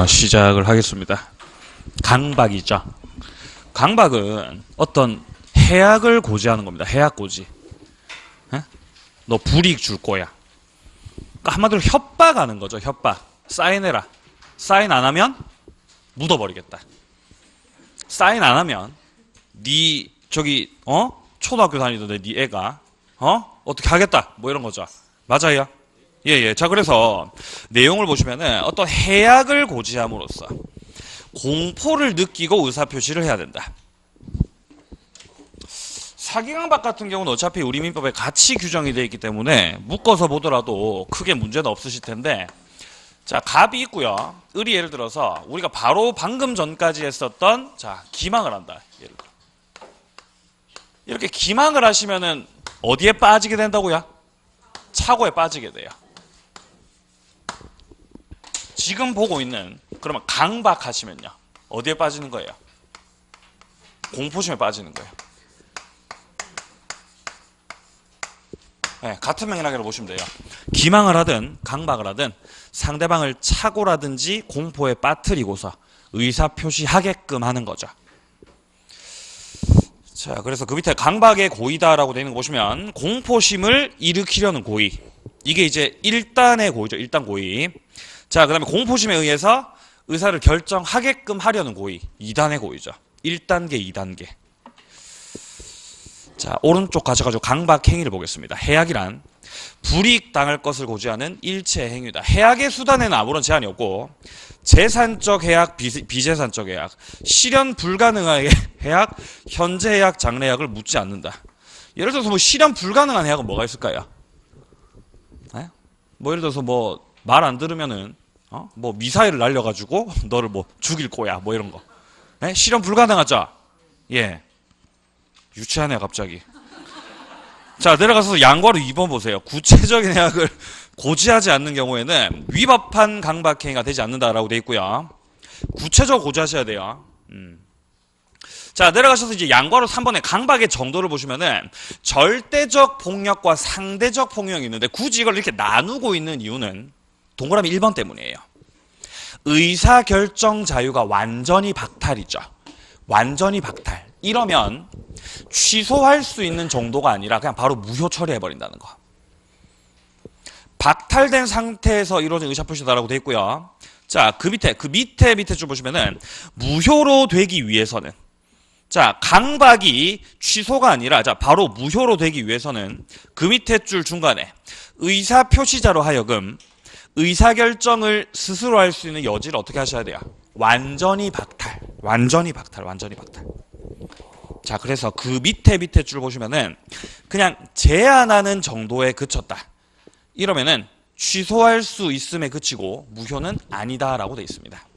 시작을 하겠습니다. 강박이죠. 강박은 어떤 해악을 고지하는 겁니다. 해악 고지. 에? 너 불이익 줄 거야. 그러니까 한마디로 협박하는 거죠. 협박. 사인해라. 사인 안 하면 묻어버리겠다. 사인 안 하면 네 저기 초등학교 다니던데 네 애가 어떻게 하겠다. 뭐 이런 거죠. 맞아요. 예. 자, 그래서 내용을 보시면은 어떤 해악을 고지함으로써 공포를 느끼고 의사표시를 해야 된다. 사기강박 같은 경우는 어차피 우리 민법에 같이 규정이 되어 있기 때문에 묶어서 보더라도 크게 문제는 없으실 텐데, 자, 갑이 있고요. 을이 예를 들어서 우리가 바로 방금 전까지 했었던, 자, 기망을 한다. 예를 들어. 이렇게 기망을 하시면은 어디에 빠지게 된다고요? 차고에 빠지게 돼요. 지금 보고 있는, 그러면 강박하시면요, 어디에 빠지는 거예요? 공포심에 빠지는 거예요. 네, 같은 맥락으로 보시면 돼요. 기망을 하든 강박을 하든 상대방을 착오라든지 공포에 빠뜨리고서 의사표시하게끔 하는 거죠. 자, 그래서 그 밑에 강박의 고의다라고 되어 있는 거 보시면 공포심을 일으키려는 고의. 이게 이제 1단의 고의죠. 1단 고의. 자, 그 다음에 공포심에 의해서 의사를 결정하게끔 하려는 고의. 2단의 고의죠. 1단계, 2단계. 자, 오른쪽 가셔가지고 강박 행위를 보겠습니다. 해악이란 불이익 당할 것을 고지하는 일체 행위다. 해악의 수단에는 아무런 제한이 없고, 재산적 해악, 비재산적 해악, 실현 불가능한 해악, 현재 해악, 장래 해악을 묻지 않는다. 예를 들어서 뭐 실현 불가능한 해악은 뭐가 있을까요? 네? 뭐 예를 들어서 뭐 말 안 들으면은 뭐 미사일을 날려가지고 너를 뭐 죽일 거야, 뭐 이런 거. 네? 실현 불가능하죠? 예. 유치하네요, 갑자기. 자, 내려가서 양과로 2번 보세요. 구체적인 해악을 고지하지 않는 경우에는 위법한 강박행위가 되지 않는다라고 되어 있고요. 구체적으로 고지하셔야 돼요. 자, 내려가셔서 이제 양과로 3번의 강박의 정도를 보시면은 절대적 폭력과 상대적 폭력이 있는데, 굳이 이걸 이렇게 나누고 있는 이유는 동그라미 1번 때문이에요. 의사결정 자유가 완전히 박탈이죠. 완전히 박탈. 이러면 취소할 수 있는 정도가 아니라 그냥 바로 무효 처리해버린다는 거. 박탈된 상태에서 이루어진 의사표시다라고 되어 있고요. 자, 그 밑에 줄 보시면은 무효로 되기 위해서는, 자, 강박이 취소가 아니라, 자, 바로 무효로 되기 위해서는 그 밑에 줄 중간에 의사표시자로 하여금 의사결정을 스스로 할 수 있는 여지를 어떻게 하셔야 돼요? 완전히 박탈. 완전히 박탈. 자, 그래서 그 밑에 줄 보시면은 그냥 제한하는 정도에 그쳤다. 이러면은 취소할 수 있음에 그치고 무효는 아니다라고 되어 있습니다.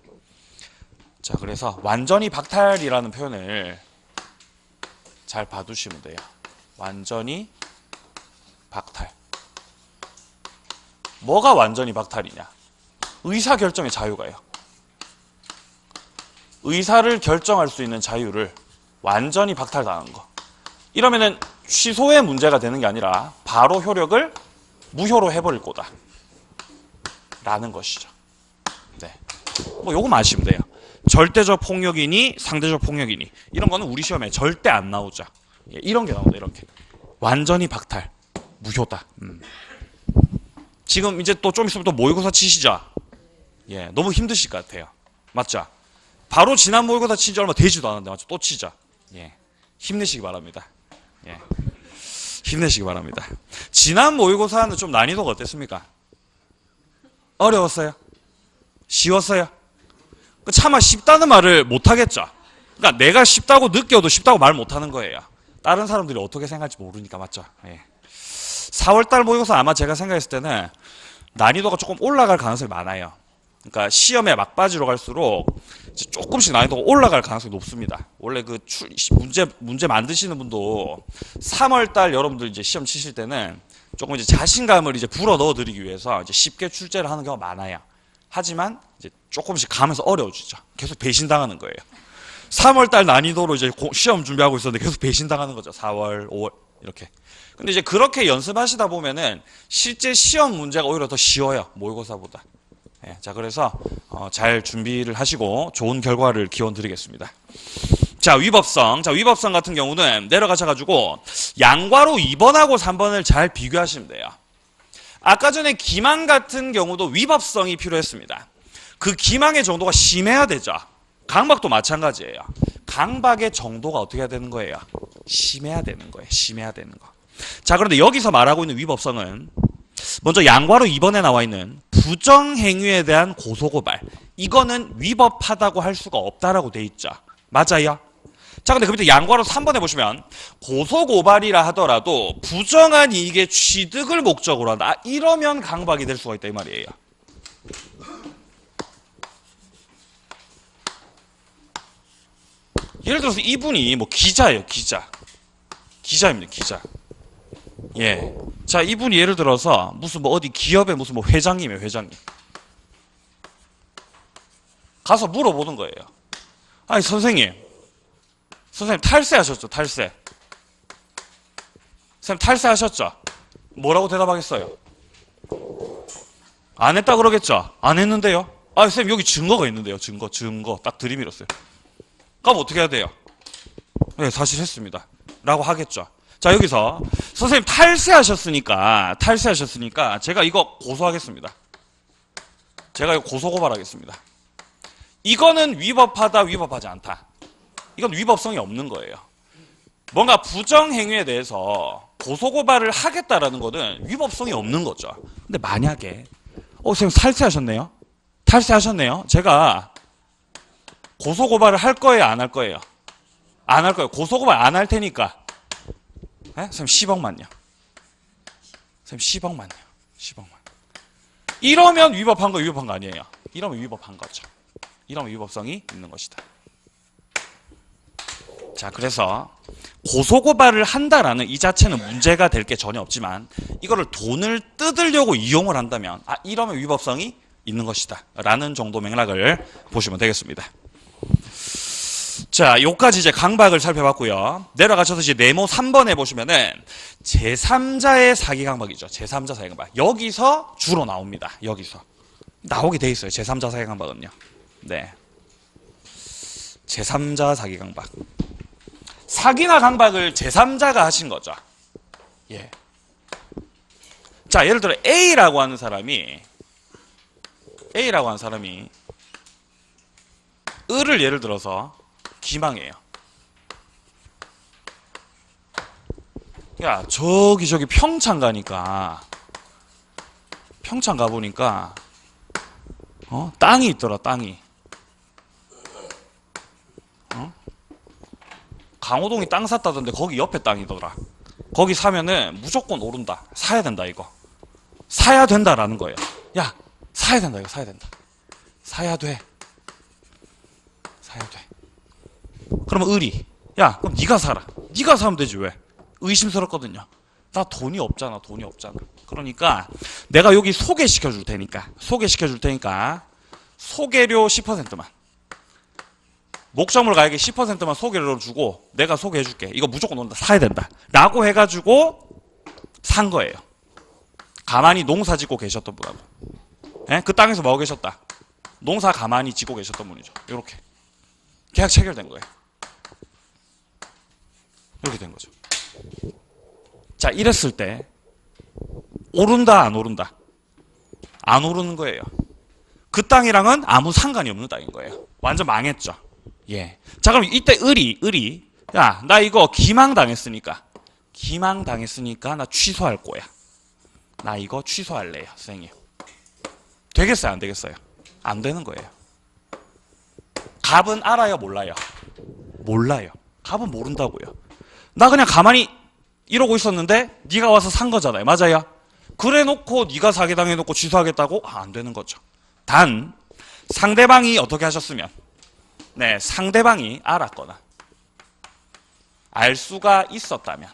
자, 그래서 완전히 박탈이라는 표현을 잘 봐두시면 돼요. 완전히 박탈. 뭐가 완전히 박탈이냐? 의사결정의 자유가요. 의사를 결정할 수 있는 자유를 완전히 박탈당한 거. 이러면은 취소의 문제가 되는 게 아니라 바로 효력을 무효로 해버릴 거다. 라는 것이죠. 네. 뭐 요거만 아시면 돼요. 절대적 폭력이니 상대적 폭력이니 이런 거는 우리 시험에 절대 안 나오죠. 예, 이런 게 나온다. 이렇게. 완전히 박탈. 무효다. 지금 이제 또 좀 있으면 또 모의고사 치시죠? 예, 너무 힘드실 것 같아요. 맞죠? 바로 지난 모의고사 친 지 얼마 되지도 않았는데 맞죠? 또 치죠? 예, 힘내시기 바랍니다. 예, 힘내시기 바랍니다. 지난 모의고사는 좀 난이도가 어땠습니까? 어려웠어요? 쉬웠어요? 차마 쉽다는 말을 못하겠죠? 그러니까 내가 쉽다고 느껴도 쉽다고 말 못하는 거예요. 다른 사람들이 어떻게 생각할지 모르니까. 맞죠? 예. 4월달 모의고사 아마 제가 생각했을 때는 난이도가 조금 올라갈 가능성이 많아요. 그러니까 시험에 막바지로 갈수록 조금씩 난이도가 올라갈 가능성이 높습니다. 원래 그 문제 만드시는 분도 3월달 여러분들 이제 시험 치실 때는 조금 이제 자신감을 이제 불어 넣어 드리기 위해서 이제 쉽게 출제를 하는 경우가 많아요. 하지만 이제 조금씩 가면서 어려워지죠. 계속 배신당하는 거예요. 3월달 난이도로 이제 시험 준비하고 있었는데 계속 배신당하는 거죠. 4월, 5월 이렇게. 근데 이제 그렇게 연습하시다 보면은 실제 시험 문제가 오히려 더 쉬워요. 모의고사보다. 예, 자, 그래서 잘 준비를 하시고 좋은 결과를 기원 드리겠습니다. 자, 위법성. 자, 위법성 같은 경우는 내려가셔가지고 양괄호 2번하고 3번을 잘 비교하시면 돼요. 아까 전에 기망 같은 경우도 위법성이 필요했습니다. 그 기망의 정도가 심해야 되죠. 강박도 마찬가지예요. 강박의 정도가 어떻게 해야 되는 거예요? 심해야 되는 거예요. 심해야 되는 거. 자, 그런데 여기서 말하고 있는 위법성은 먼저 양괄호 2번에 나와 있는 부정행위에 대한 고소고발. 이거는 위법하다고 할 수가 없다라고 돼 있죠. 맞아요? 자, 근데 그 밑에 양괄호 3번에 보시면 고소고발이라 하더라도 부정한 이익의 취득을 목적으로 한다. 이러면 강박이 될 수가 있다 이 말이에요. 예를 들어서 이분이 뭐 기자예요. 기자입니다. 기자. 예. 자, 이분이 예를 들어서 무슨 뭐 어디 기업의 무슨 뭐 회장님이에요. 회장님. 가서 물어보는 거예요. 아니 선생님 탈세하셨죠? 탈세. 선생님 탈세하셨죠? 뭐라고 대답하겠어요? 안 했다 그러겠죠? 안 했는데요? 아 선생님 여기 증거가 있는데요. 증거 딱 들이밀었어요. 그럼 어떻게 해야 돼요? 네, 사실 했습니다 라고 하겠죠. 자, 여기서 선생님 탈세하셨으니까 제가 이거 고소하겠습니다. 제가 이거 고소고발하겠습니다. 이거는 위법하다 위법하지 않다. 이건 위법성이 없는 거예요. 뭔가 부정행위에 대해서 고소고발을 하겠다라는 거는 위법성이 없는 거죠. 근데 만약에 선생님 탈세하셨네요? 탈세하셨네요? 제가 고소고발을 할 거예요? 안 할 거예요? 안 할 거예요. 고소고발 안 할 테니까 선생님 10억만요. 선생님 10억만요. 10억만. 이러면 위법한 거 위법한 거 아니에요. 이러면 위법한 거죠. 이러면 위법성이 있는 것이다. 자, 그래서 고소고발을 한다라는 이 자체는 문제가 될 게 전혀 없지만 이거를 돈을 뜯으려고 이용을 한다면 이러면 위법성이 있는 것이다 라는 정도 맥락을 보시면 되겠습니다. 자, 요까지 이제 강박을 살펴봤고요. 내려가셔서 이제 네모 3번에 보시면은 제3자의 사기 강박이죠. 제3자 사기 강박. 여기서 주로 나옵니다. 여기서 나오게 돼 있어요. 제3자 사기 강박은요. 네. 제3자 사기 강박. 사기나 강박을 제3자가 하신 거죠. 예. 자, 예를 들어 A라고 하는 사람이 을을 예를 들어서 기망해요. 야, 저기 평창 가니까 평창 가보니까 땅이 있더라. 땅이. 강호동이 땅 샀다던데 거기 옆에 땅이더라. 거기 사면은 무조건 오른다. 사야 된다 이거. 사야 된다라는 거예요. 야, 사야 된다 이거. 사야 된다. 사야 돼. 사야 돼. 그러면 을이 야 그럼 네가 사라. 네가 사면 되지 왜? 의심스럽거든요. 나 돈이 없잖아. 돈이 없잖아. 그러니까 내가 여기 소개시켜 줄 테니까 소개료 10%만 목적물 가액의 10%만 소개료로 주고 내가 소개해 줄게. 이거 무조건 온다. 사야 된다 라고 해가지고 산 거예요. 가만히 농사 짓고 계셨던 분하고. 예? 그 땅에서 뭐 계셨다? 농사 가만히 짓고 계셨던 분이죠. 이렇게 계약 체결된 거예요. 이렇게 된 거죠. 자, 이랬을 때 오른다 안 오른다? 안 오르는 거예요. 그 땅이랑은 아무 상관이 없는 땅인 거예요. 완전 망했죠. 예. 자, 그럼 이때 을이 야, 나 이거 기망당했으니까 나 취소할 거야. 나 이거 취소할래요, 선생님. 되겠어요, 안 되겠어요? 안 되는 거예요. 갑은 알아요, 몰라요? 몰라요. 갑은 모른다고요. 나 그냥 가만히 이러고 있었는데 네가 와서 산 거잖아요. 맞아요? 그래 놓고 네가 사기당해 놓고 취소하겠다고? 안 되는 거죠. 단 상대방이 어떻게 하셨으면 상대방이 알았거나 알 수가 있었다면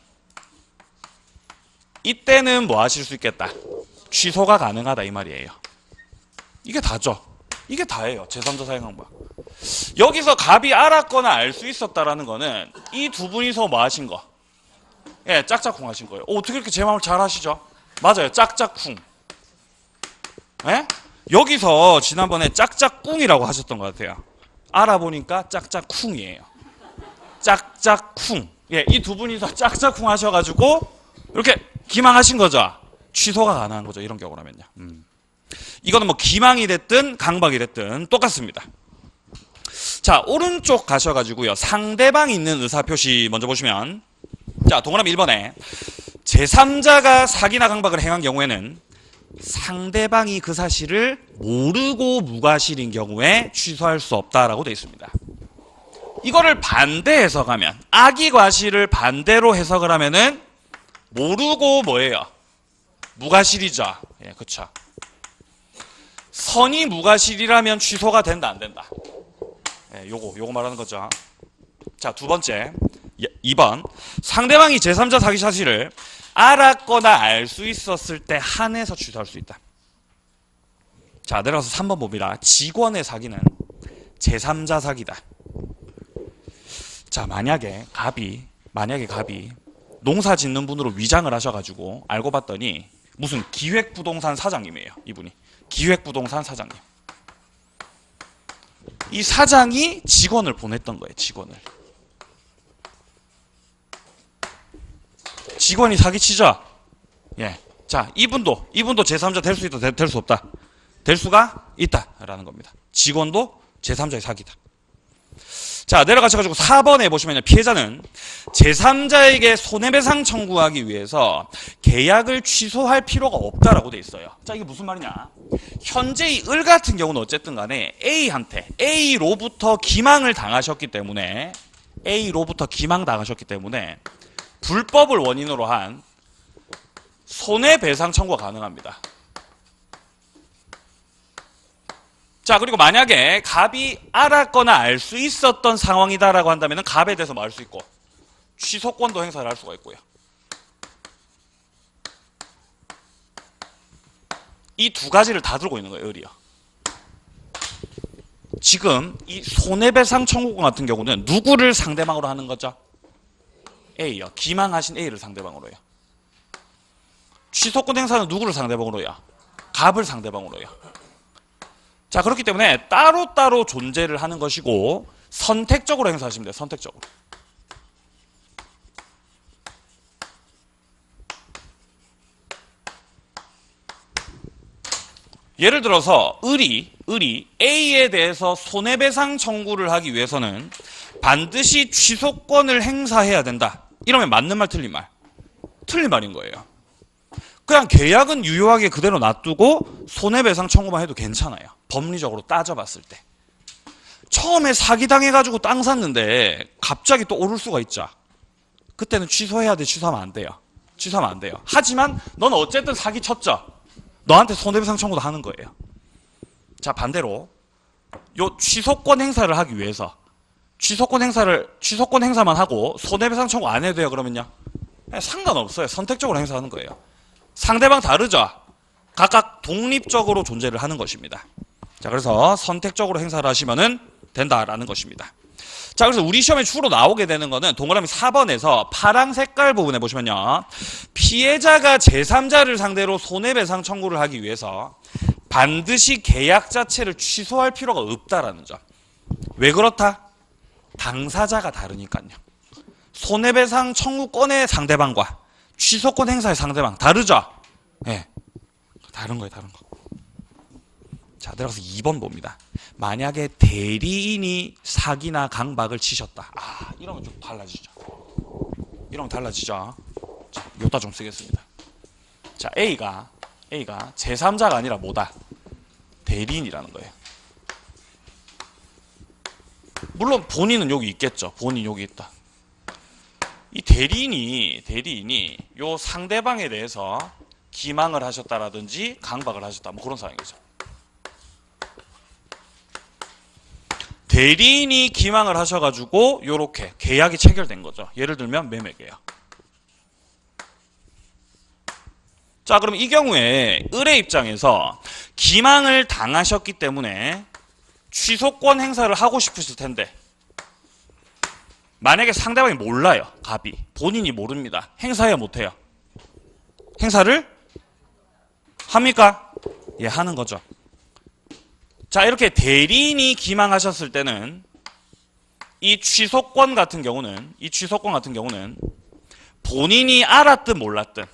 이때는 뭐 하실 수 있겠다? 취소가 가능하다 이 말이에요. 이게 다죠. 이게 다예요. 제3자 사행강박. 여기서 갑이 알았거나 알 수 있었다라는 거는 이 두 분이서 뭐 하신 거? 예, 짝짝쿵 하신 거예요. 어떻게 이렇게 제 마음을 잘 하시죠? 맞아요. 짝짝쿵. 예? 여기서 지난번에 짝짝꿍이라고 하셨던 것 같아요. 알아보니까 짝짝쿵이에요. 짝짝쿵. 예, 이 두 분이서 짝짝쿵 하셔가지고 이렇게 기망하신 거죠. 취소가 가능한 거죠. 이런 경우라면요. 이거는 뭐 기망이 됐든 강박이 됐든 똑같습니다. 자, 오른쪽 가셔가지고요. 상대방이 있는 의사표시 먼저 보시면, 자, 동그라미 1번에 제3자가 사기나 강박을 행한 경우에는 상대방이 그 사실을 모르고 무과실인 경우에 취소할 수 없다라고 되어 있습니다. 이거를 반대 해석하면, 악의 과실을 반대로 해석을 하면은 모르고 뭐예요? 무과실이죠. 예, 그쵸. 선이 무과실이라면 취소가 된다, 안 된다? 예, 요거 말하는 거죠. 자, 두 번째. 2번. 상대방이 제3자 사기 사실을 알았거나 알 수 있었을 때 한해서 취소할 수 있다. 자, 내려가서 3번 봅니다. 직원의 사기는 제3자 사기다. 자, 만약에 갑이 농사 짓는 분으로 위장을 하셔가지고 알고 봤더니 무슨 기획부동산 사장님이에요. 이분이. 기획부동산 사장님. 이 사장이 직원을 보냈던 거예요. 직원이 사기치죠? 예. 자, 이분도 제3자 될 수 있다, 될 수 없다. 될 수가 있다라는 겁니다. 직원도 제3자의 사기다. 자, 내려가셔가지고 4번에 보시면 피해자는 제3자에게 손해배상 청구하기 위해서 계약을 취소할 필요가 없다라고 돼 있어요. 자, 이게 무슨 말이냐? 현재의 을 같은 경우는 어쨌든 간에 A로부터 기망을 당하셨기 때문에 불법을 원인으로 한 손해배상 청구가 가능합니다. 자, 그리고 만약에 갑이 알았거나 알 수 있었던 상황이다라고 한다면 갑에 대해서 뭐 알 수 있고 취소권도 행사를 할 수가 있고요. 이 두 가지를 다 들고 있는 거예요, 을이요. 지금 이 손해배상 청구권 같은 경우는 누구를 상대방으로 하는 거죠? A요. 기망하신 A를 상대방으로 해요. 취소권 행사는 누구를 상대방으로 해요? 갑을 상대방으로 해요. 자, 그렇기 때문에 따로따로 존재를 하는 것이고 선택적으로 행사하시면 돼요. 선택적으로. 예를 들어서 을이 A에 대해서 손해배상 청구를 하기 위해서는 반드시 취소권을 행사해야 된다. 이러면 맞는 말 틀린 말? 틀린 말인 거예요. 그냥 계약은 유효하게 그대로 놔두고 손해배상 청구만 해도 괜찮아요. 법리적으로 따져봤을 때. 처음에 사기당해가지고 땅 샀는데 갑자기 또 오를 수가 있죠. 그때는 취소해야 돼. 취소하면 안 돼요. 하지만 넌 어쨌든 사기 쳤죠. 너한테 손해배상 청구도 하는 거예요. 자, 반대로 요 취소권 행사를 하기 위해서 취소권 행사만 하고 손해배상 청구 안 해도 돼요. 그러면요? 상관없어요. 선택적으로 행사하는 거예요. 상대방 다르죠? 각각 독립적으로 존재를 하는 것입니다. 자, 그래서 선택적으로 행사를 하시면은 된다라는 것입니다. 자, 그래서 우리 시험에 주로 나오게 되는 거는 동그라미 4번에서 파란 색깔 부분에 보시면요. 피해자가 제3자를 상대로 손해배상 청구를 하기 위해서 반드시 계약 자체를 취소할 필요가 없다라는 점. 왜 그렇다? 당사자가 다르니까요. 손해배상 청구권의 상대방과 취소권 행사의 상대방 다르죠? 예. 다른 거예요, 다른 거. 자, 내려가서 2번 봅니다. 만약에 대리인이 사기나 강박을 치셨다. 이러면 좀 달라지죠. 자, 요따 좀 쓰겠습니다. 자, A가 제3자가 아니라 뭐다? 대리인이라는 거예요. 물론 본인은 여기 있겠죠. 본인 여기 있다. 이 대리인이 요 상대방에 대해서 기망을 하셨다라든지 강박을 하셨다. 뭐 그런 상황이죠. 대리인이 기망을 하셔가지고 요렇게 계약이 체결된 거죠. 예를 들면 매매계약. 자, 그럼 이 경우에 을의 입장에서 기망을 당하셨기 때문에 취소권 행사를 하고 싶으실 텐데 만약에 상대방이 몰라요. 갑이. 본인이 모릅니다. 행사해야 못해요. 행사를 합니까? 예, 하는 거죠. 자, 이렇게 대리인이 기망하셨을 때는 이 취소권 같은 경우는 본인이 알았든 몰랐든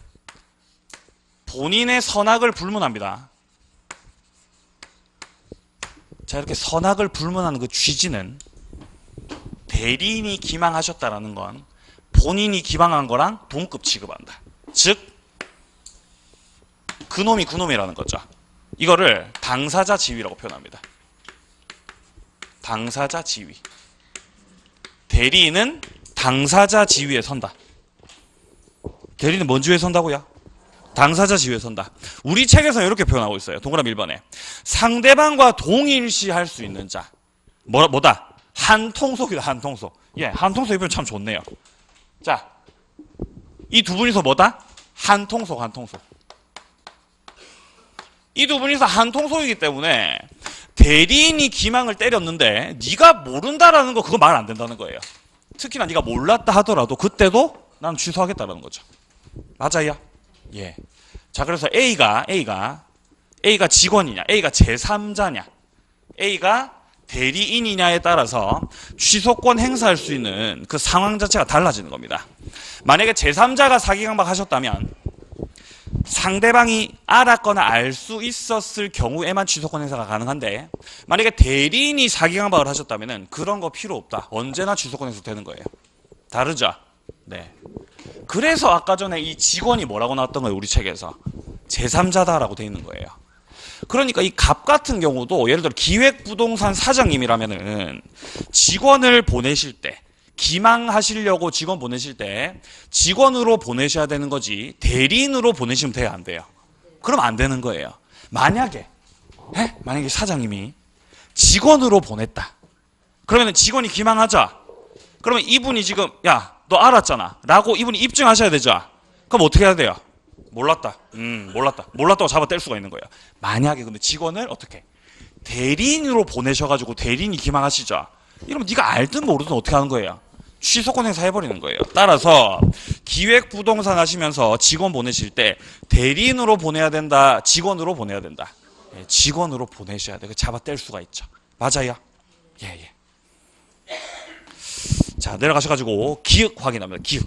본인의 선악을 불문합니다. 자, 이렇게 선악을 불문하는 그 취지는 대리인이 기망하셨다라는 건 본인이 기망한 거랑 동급 취급한다. 즉 그놈이 그놈이라는 거죠. 이거를 당사자 지위라고 표현합니다. 당사자 지위. 대리인은 당사자 지위에 선다. 대리인은 뭔 지위에 선다고요? 당사자 지위에 선다. 우리 책에서는 이렇게 표현하고 있어요. 동그라미 1번에. 상대방과 동일시할 수 있는 자. 뭐다? 한통속이다. 한통속. 예, 한통속 이 표현 참 좋네요. 자, 이 두 분이서 뭐다? 한통속, 한통속. 이 두 분이서 한통속이기 때문에 대리인이 기망을 때렸는데 네가 모른다라는 거 그거 말 안 된다는 거예요. 특히나 네가 몰랐다 하더라도 그때도 난 취소하겠다라는 거죠. 맞아요? 예. 자, 그래서 A가 직원이냐, A가 제3자냐, A가 대리인이냐에 따라서 취소권 행사할 수 있는 그 상황 자체가 달라지는 겁니다. 만약에 제3자가 사기강박 하셨다면 상대방이 알았거나 알 수 있었을 경우에만 취소권 행사가 가능한데, 만약에 대리인이 사기강박을 하셨다면 그런 거 필요 없다. 언제나 취소권 행사 되는 거예요. 다르죠? 네. 그래서 아까 전에 이 직원이 뭐라고 나왔던 거예요? 우리 책에서 제3자다라고 돼 있는 거예요. 그러니까 이 갑 같은 경우도 예를 들어 기획부동산 사장님이라면은 직원을 보내실 때, 기망하시려고 직원 보내실 때 직원으로 보내셔야 되는 거지 대리인으로 보내시면 돼요, 안 돼요? 그럼 안 되는 거예요. 만약에 사장님이 직원으로 보냈다. 그러면 직원이 기망하자. 그러면 이분이 지금 야, 너 알았잖아 라고 이분이 입증하셔야 되죠. 그럼 어떻게 해야 돼요? 몰랐다고 잡아 뗄 수가 있는 거예요. 만약에 근데 직원을 어떻게 대리인으로 보내셔가지고 대리인이 기망하시죠. 이러면 네가 알든 모르든 어떻게 하는 거예요? 취소권 행사해버리는 거예요. 따라서 기획부동산 하시면서 직원 보내실 때 대리인으로 보내야 된다, 직원으로 보내야 된다? 예, 직원으로 보내셔야 돼. 잡아 뗄 수가 있죠. 맞아요? 예. 자, 내려가셔가지고 기획 확인합니다. 기획.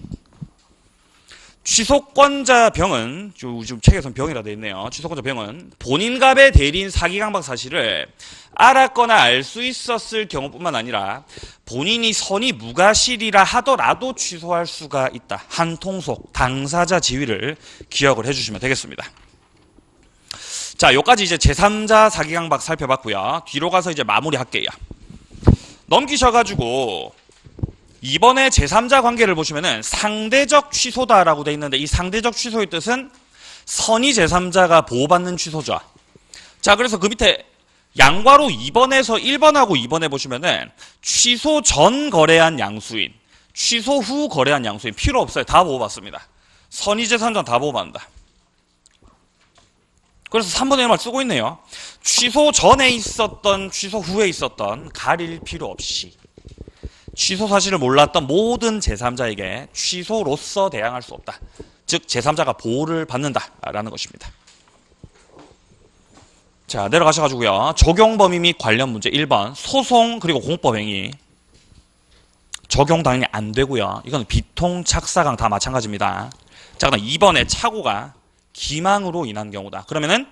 취소권자 병은, 지금 책에서는 병이라 되어 있네요. 취소권자 병은 본인 갑의 대리인 사기강박 사실을 알았거나 알 수 있었을 경우뿐만 아니라 본인이 선이 무과실이라 하더라도 취소할 수가 있다. 한통속, 당사자 지위를 기억을 해주시면 되겠습니다. 자, 여기까지 이제 제3자 사기강박 살펴봤고요. 뒤로 가서 이제 마무리할게요. 넘기셔가지고 이번에 제3자 관계를 보시면은 상대적 취소다라고 돼 있는데, 이 상대적 취소의 뜻은 선의 제3자가 보호받는 취소죠. 자, 그래서 그 밑에 양괄호 2번에서 1번하고 2번에 보시면은 취소 전 거래한 양수인, 취소 후 거래한 양수인 필요 없어요. 다 보호받습니다. 선의 제3자는 다 보호받는다. 그래서 3번에 말 쓰고 있네요. 취소 전에 있었던, 취소 후에 있었던 가릴 필요 없이 취소 사실을 몰랐던 모든 제3자에게 취소로서 대항할 수 없다. 즉 제3자가 보호를 받는다라는 것입니다. 자, 내려가셔가지고요. 적용 범위 및 관련 문제 1번 소송 그리고 공법행위 적용 당연히 안 되고요. 이건 비통, 착사강 다 마찬가지입니다. 자, 그다음 2번에 착오가 기망으로 인한 경우다. 그러면은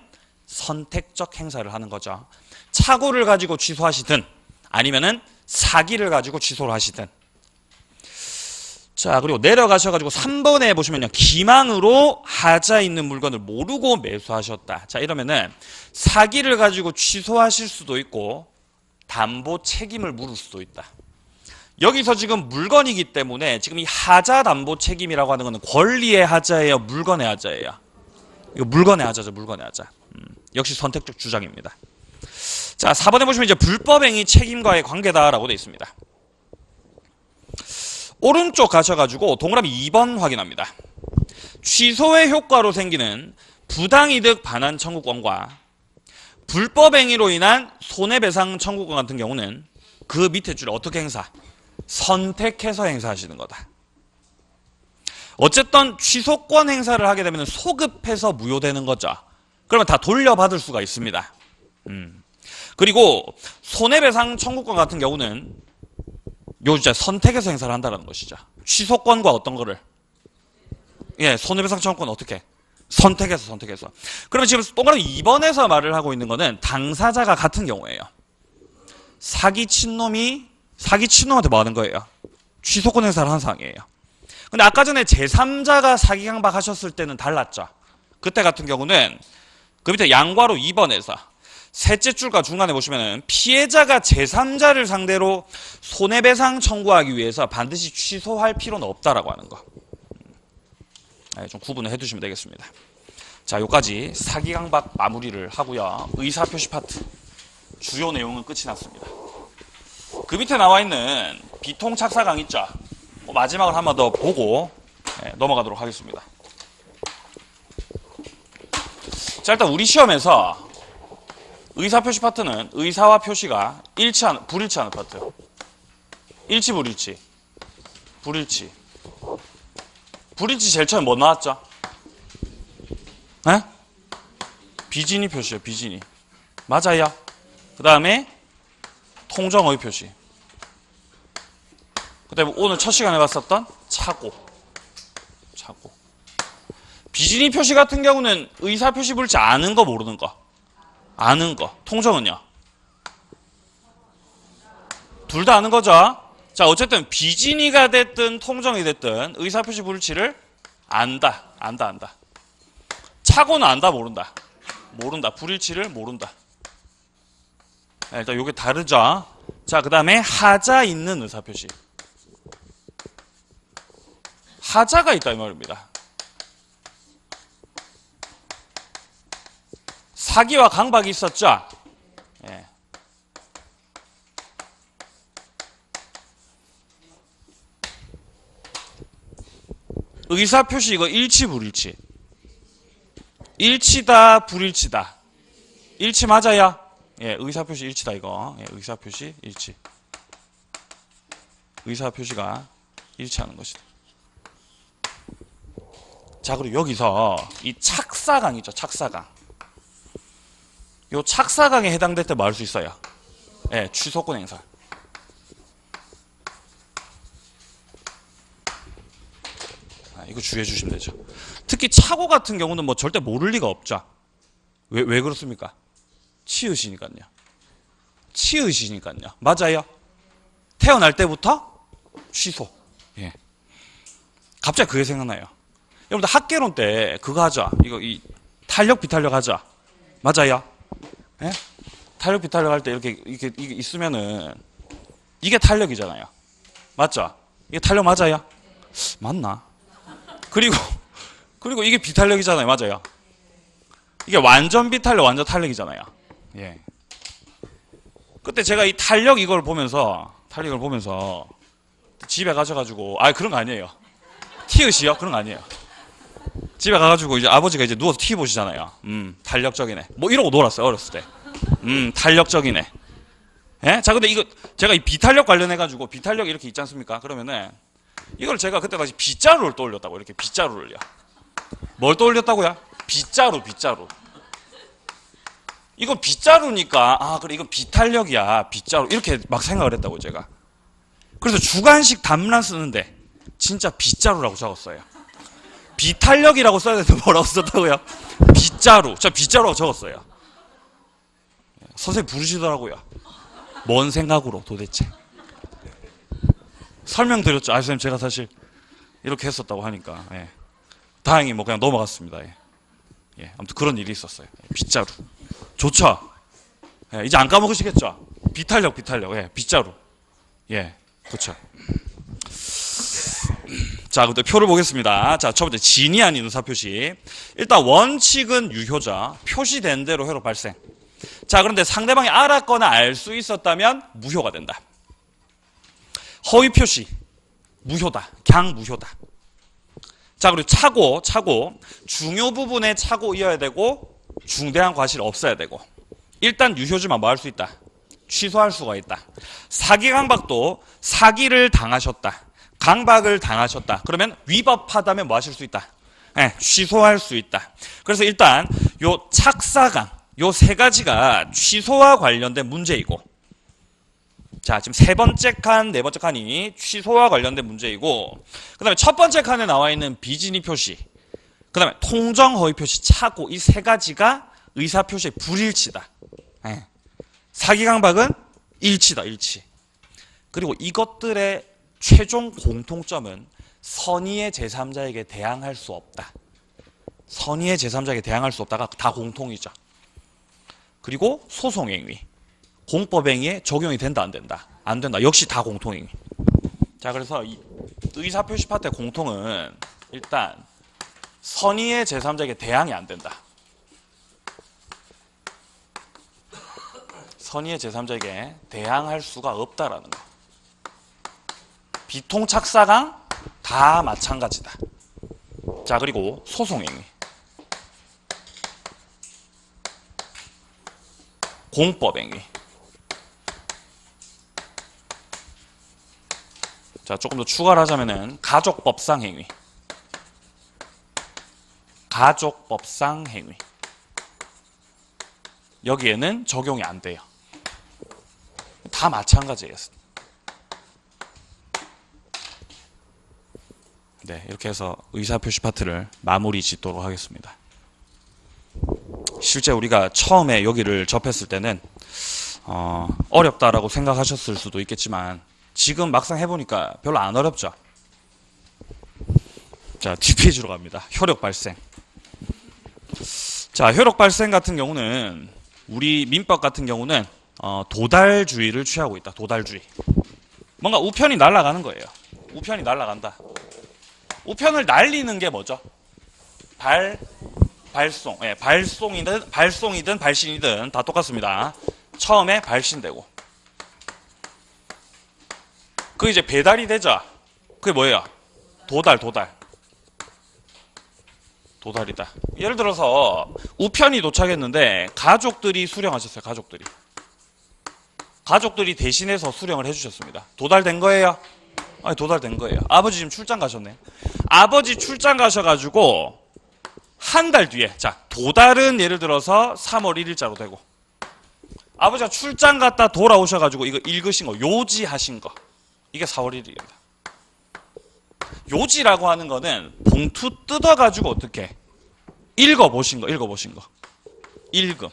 선택적 행사를 하는 거죠. 착오를 가지고 취소하시든 아니면은 사기를 가지고 취소를 하시든. 자, 그리고 내려가셔가지고 3번에 보시면요. 기망으로 하자 있는 물건을 모르고 매수하셨다. 자, 이러면은 사기를 가지고 취소하실 수도 있고 담보 책임을 물을 수도 있다. 여기서 지금 물건이기 때문에 지금 이 하자 담보 책임이라고 하는 거는 권리의 하자예요? 물건의 하자예요? 이거 물건의 하자죠. 물건의 하자. 역시 선택적 주장입니다. 자, 4번에 보시면 이제 불법행위 책임과의 관계다라고 되어 있습니다. 오른쪽 가셔가지고 동그라미 2번 확인합니다. 취소의 효과로 생기는 부당이득 반환 청구권과 불법행위로 인한 손해배상 청구권 같은 경우는 그 밑에 줄에 어떻게 행사? 선택해서 행사하시는 거다. 어쨌든 취소권 행사를 하게 되면 소급해서 무효되는 거죠. 그러면 다 돌려받을 수가 있습니다. 그리고 손해배상 청구권 같은 경우는 요 진짜 선택해서 행사를 한다는 것이죠. 취소권과 어떤 거를 예, 손해배상 청구권 어떻게 선택해서. 그러면 지금 동그라미 2번에서 말을 하고 있는 거는 당사자가 같은 경우예요. 사기친 놈한테 뭐 하는 거예요? 취소권 행사를 하는 상황이에요. 근데 아까 전에 제3자가 사기 강박하셨을 때는 달랐죠. 그때 같은 경우는 그 밑에 양괄호 2번에서 셋째 줄과 중간에 보시면은 피해자가 제3자를 상대로 손해배상 청구하기 위해서 반드시 취소할 필요는 없다라고 하는 거. 좀 구분을 해두시면 되겠습니다. 자, 여기까지 사기 강박 마무리를 하고요. 의사표시 파트 주요 내용은 끝이 났습니다. 그 밑에 나와 있는 비통착사강 있죠. 마지막을 한 번 더 보고 넘어가도록 하겠습니다. 자, 일단 우리 시험에서 의사표시 파트는 의사와 표시가 불일치하는 파트. 일치, 불일치. 불일치 제일 처음에 뭐 나왔죠? 에? 비진이 표시요, 비진이. 맞아요. 그 다음에 통정어의 표시. 그 다음에 오늘 첫 시간에 봤었던 차고. 비진이 표시 같은 경우는 의사표시 불일치 아는 거, 모르는 거? 아는 거. 통정은요? 둘 다 아는 거죠? 자, 어쨌든 비진이가 됐든 통정이 됐든 의사표시 불일치를 안다. 차고는 안다, 모른다? 모른다. 불일치를 모른다. 일단 요게 다르죠? 자, 그 다음에 하자 있는 의사표시. 하자가 있다 이 말입니다. 사기와 강박이 있었죠? 예. 의사표시 이거 일치 불일치. 일치다 불일치다. 일치 맞아요? 예, 의사표시 일치다 이거. 예, 의사표시 일치. 의사표시가 일치하는 것이다. 자, 그리고 여기서 이 착사강 있죠, 착사강. 요 착사강에 해당될 때 뭐 할 수 있어요? 예, 취소권 행사. 이거 주의해 주시면 되죠. 특히 차고 같은 경우는 뭐 절대 모를 리가 없죠. 왜 그렇습니까? 치읓이니까요. 맞아요. 태어날 때부터 취소. 예. 갑자기 그게 생각나요. 여러분들 학개론 때 그거 하죠. 이 탄력 비탄력 하죠. 맞아요. 예? 탄력 비탄력 할 때 이게 있으면은 이게 탄력이잖아요. 맞죠? 이게 탄력 맞아요? 맞나? 그리고 이게 비탄력이잖아요. 맞아요. 이게 완전 비탄력, 완전 탄력이잖아요. 예. 그때 제가 이 탄력 이걸 보면서 집에 가셔가지고 그런 거 아니에요. 티읕이요? 그런 거 아니에요. 집에 가가지고 이제 아버지가 이제 누워서 TV 보시잖아요. 탄력적이네. 뭐 이러고 놀았어요, 어렸을 때. 탄력적이네. 예? 자, 근데 이거 제가 이 비탄력 관련해가지고 비탄력 이렇게 있지 않습니까? 그러면은 이걸 제가 그때 다시 빗자루를 떠올렸다고. 이렇게 빗자루를요. 뭘 떠올렸다고요? 빗자루. 이거 빗자루니까 그래 이건 비탄력이야. 빗자루 이렇게 막 생각을 했다고 제가. 그래서 주관식 답란 쓰는데 진짜 빗자루라고 적었어요. 비탄력이라고 써야 되는데 뭐라고 썼다고요? 빗자루. 저 빗자루라고 적었어요. 선생님 부르시더라고요. 뭔 생각으로 도대체. 설명드렸죠. 선생님 제가 사실 이렇게 했었다고 하니까. 예. 다행히 뭐 그냥 넘어갔습니다. 예. 아무튼 그런 일이 있었어요. 빗자루. 좋죠? 예. 이제 안 까먹으시겠죠? 비탄력. 예. 빗자루. 예. 그렇죠. 자, 그럼 표를 보겠습니다. 자, 첫 번째 진이 아닌 의사표시. 일단 원칙은 유효죠. 표시된 대로 회로 발생. 자, 그런데 상대방이 알았거나 알 수 있었다면 무효가 된다. 허위 표시 무효다. 그냥 무효다. 자, 그리고 차고 중요 부분에 차고이어야 되고 중대한 과실 없어야 되고 일단 유효지만 뭐 할 수 있다. 취소할 수가 있다. 사기 강박도 사기를 당하셨다. 강박을 당하셨다. 그러면 위법하다면 뭐 하실 수 있다. 네, 취소할 수 있다. 그래서 일단 요 착사강 요 세 가지가 취소와 관련된 문제이고, 자, 지금 세 번째 칸, 네 번째 칸이 취소와 관련된 문제이고, 그 다음에 첫 번째 칸에 나와 있는 비진위 표시, 그 다음에 통정 허위 표시, 착오, 이 세 가지가 의사 표시의 불일치다. 예. 사기 강박은 일치다, 일치. 그리고 이것들의 최종 공통점은 선의의 제3자에게 대항할 수 없다. 선의의 제3자에게 대항할 수 없다가 다 공통이죠. 그리고 소송행위, 공법행위에 적용이 된다, 안 된다? 안 된다. 역시 다 공통행위. 자, 그래서 이 의사표시 파트의 공통은 일단 선의의 제3자에게 대항이 안 된다. 선의의 제3자에게 대항할 수가 없다라는 거. 비통착사강 다 마찬가지다. 자, 그리고 소송행위, 공법행위. 자, 조금 더 추가를 하자면은 가족법상 행위, 가족법상 행위. 여기에는 적용이 안 돼요. 다 마찬가지예요. 네, 이렇게 해서 의사표시 파트를 마무리 짓도록 하겠습니다. 실제 우리가 처음에 여기를 접했을 때는 어렵다라고 생각하셨을 수도 있겠지만 지금 막상 해보니까 별로 안 어렵죠. 자, 뒷페이지로 갑니다. 효력 발생. 자, 효력 발생 같은 경우는 우리 민법 같은 경우는 도달주의를 취하고 있다. 도달주의. 뭔가 우편이 날아가는 거예요. 우편이 날아간다. 우편을 날리는 게 뭐죠? 발송. 예, 발송이든 발신이든 다 똑같습니다. 처음에 발신되고. 그 이제 배달이 되죠. 그게 뭐예요? 도달이다. 예를 들어서 우편이 도착했는데 가족들이 수령하셨어요. 가족들이 대신해서 수령을 해주셨습니다. 도달된 거예요? 아니, 도달된 거예요. 아버지 지금 출장 가셨네. 아버지 출장 가셔가지고 한 달 뒤에, 자, 도달은 예를 들어서 3월 1일자로 되고, 아버지가 출장 갔다 돌아오셔가지고 이거 읽으신 거, 요지하신 거, 이게 4월 1일입니다. 요지라고 하는 거는 봉투 뜯어가지고 어떻게 읽어보신 거. 읽음.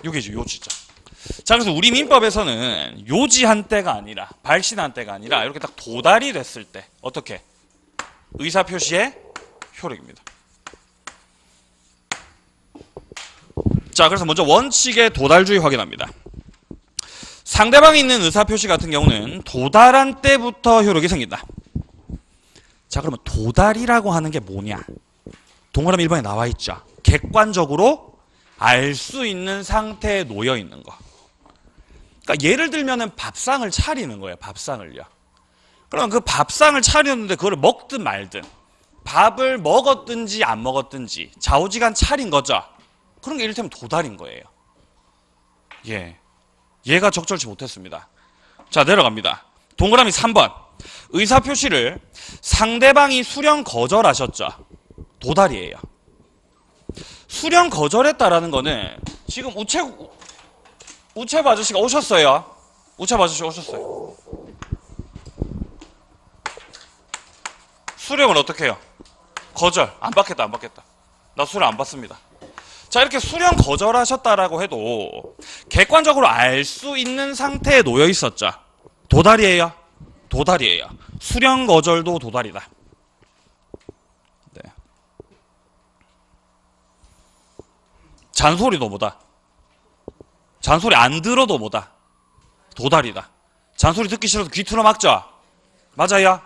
이게 요지죠. 자, 그래서 우리 민법에서는 요지한 때가 아니라, 발신한 때가 아니라 이렇게 딱 도달이 됐을 때 어떻게? 의사표시의 효력입니다. 자, 그래서 먼저 원칙의 도달주의 확인합니다. 상대방이 있는 의사표시 같은 경우는 도달한 때부터 효력이 생긴다. 자, 그러면 도달이라고 하는 게 뭐냐? 동그라미 1번에 나와 있죠. 객관적으로 알 수 있는 상태에 놓여 있는 거. 그러니까 예를 들면은 밥상을 차리는 거예요. 밥상을요. 그럼 그 밥상을 차렸는데 그걸 먹든 말든, 밥을 먹었든지 안 먹었든지 좌우지간 차린 거죠. 그런 게 이를테면 도달인 거예요. 예. 얘가 적절치 못했습니다. 자, 내려갑니다. 동그라미 3번. 의사표시를 상대방이 수령 거절하셨죠. 도달이에요. 수령 거절했다라는 거는 지금 우체부 아저씨가 오셨어요. 우체부 아저씨 오셨어요. 수령을 어떻게 해요? 거절. 안 받겠다. 나 수령 안 받습니다. 자, 이렇게 수령 거절하셨다라고 해도 객관적으로 알 수 있는 상태에 놓여 있었죠. 도달이에요. 수령 거절도 도달이다. 네. 잔소리도 뭐다? 잔소리 안 들어도 뭐다? 도달이다. 잔소리 듣기 싫어서 귀 틀어막죠? 맞아요?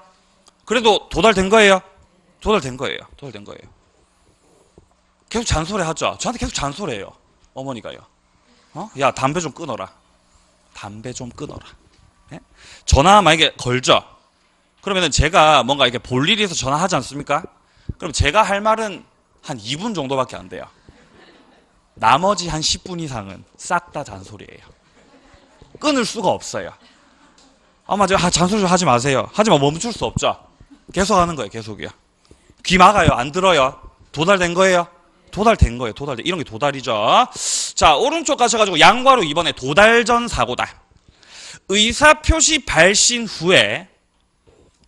그래도 도달된 거예요? 도달된 거예요. 계속 잔소리 하죠? 저한테 계속 잔소리해요. 어머니가요. 야, 담배 좀 끊어라. 네? 전화 만약에 걸죠? 그러면은 제가 뭔가 이렇게 볼 일이 있어서 전화하지 않습니까? 그럼 제가 할 말은 한 2분 정도밖에 안 돼요. 나머지 한 10분 이상은 싹 다 잔소리예요. 끊을 수가 없어요. 잔소리 좀 하지 마세요. 하지만 멈출 수 없죠. 계속 하는 거예요. 계속이요. 귀 막아요. 안 들어요. 도달된 거예요. 도달된 거예요. 도달된. 이런 게 도달이죠. 자, 오른쪽 가셔가지고 양과로 2번에 도달전 사고다. 의사표시 발신 후에